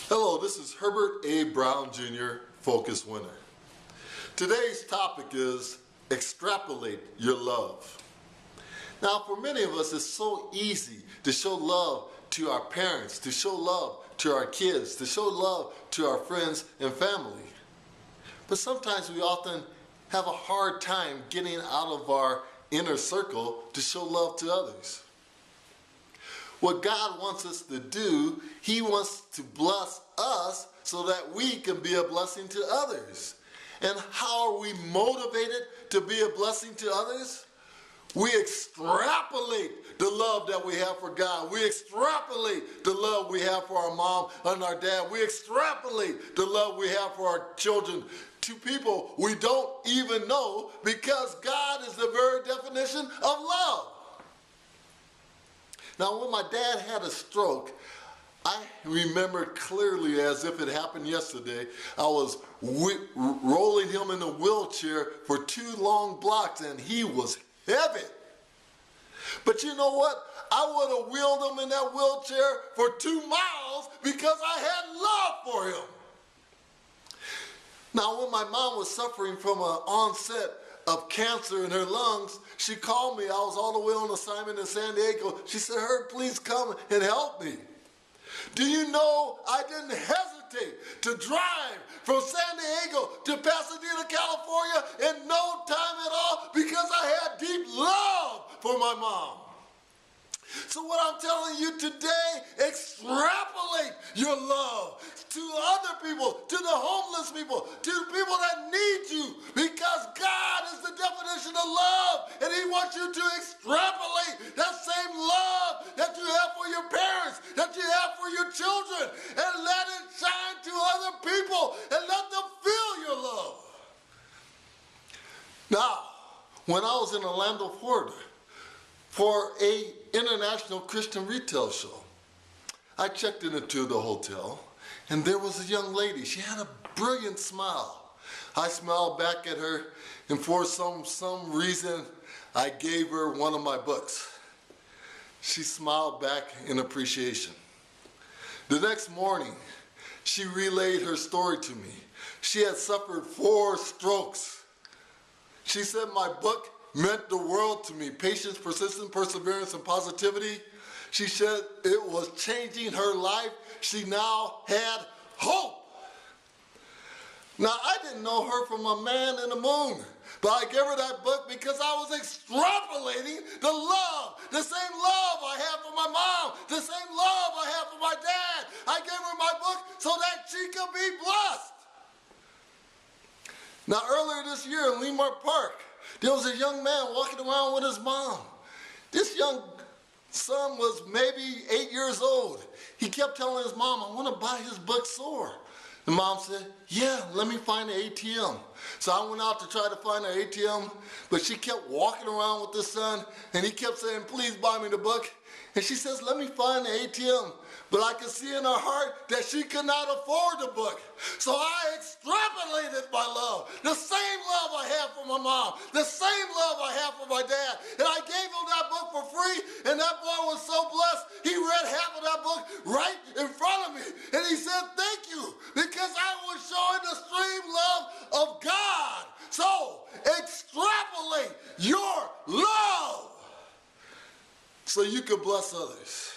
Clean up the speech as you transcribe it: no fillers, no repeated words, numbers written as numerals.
Hello, this is Herbert A. Brown Jr., Focus Winner. Today's topic is extrapolate your love. Now, for many of us, it's so easy to show love to our parents, to show love to our kids, to show love to our friends and family. But sometimes we often have a hard time getting out of our inner circle to show love to others. What God wants us to do, He wants to bless us so that we can be a blessing to others. And how are we motivated to be a blessing to others? We extrapolate the love that we have for God. We extrapolate the love we have for our mom and our dad. We extrapolate the love we have for our children to people we don't even know, because God is the very definition of love. Now, when my dad had a stroke, I remember clearly as if it happened yesterday. I was rolling him in a wheelchair for 2 long blocks, and he was heavy. But you know what? I would have wheeled him in that wheelchair for 2 miles because I had love for him. Now, when my mom was suffering from an onset of cancer in her lungs, she called me. I was all the way on assignment in San Diego. She said, "Herb, please come and help me." Do you know I didn't hesitate to drive from San Diego to Pasadena, California in no time at all, because I had deep love for my mom. So what I'm telling you today, extrapolate your love to other people, to the homeless people, to the people that need you, because God is the definition of love, and He wants you to extrapolate that same love that you have for your parents, that you have for your children, and let it shine to other people and let them feel your love. Now, when I was in Orlando, Florida, for an international Christian retail show, I checked into the hotel, and there was a young lady. She had a brilliant smile. I smiled back at her, and for some reason, I gave her one of my books. She smiled back in appreciation. The next morning, she relayed her story to me. She had suffered 4 strokes. She said my book meant the world to me. Patience, persistence, perseverance, and positivity. She said it was changing her life. She now had hope. Now, I didn't know her from a man in the moon, but I gave her that book because I was extrapolating the love, the same love I have for my mom, the same love I have for my dad. I gave her my book so that she could be blessed. Now, earlier this year in Leimert Park, there was a young man walking around with his mom. This young son was maybe 8 years old. He kept telling his mom, "I want to buy his book Soar." The mom said, "Yeah, let me find the ATM." So I went out to try to find the ATM, but she kept walking around with the son, and he kept saying, "Please buy me the book." And she says, "Let me find the ATM." But I could see in her heart that she could not afford the book. So I extrapolated my love, the same love I have for my mom, the same love I have for my dad. And I gave him that book for free, and that boy was so blessed, he read half of that book right in front of me. And he said, "Thank you, because I was showing the extreme love of God." So extrapolate your love so you can bless others.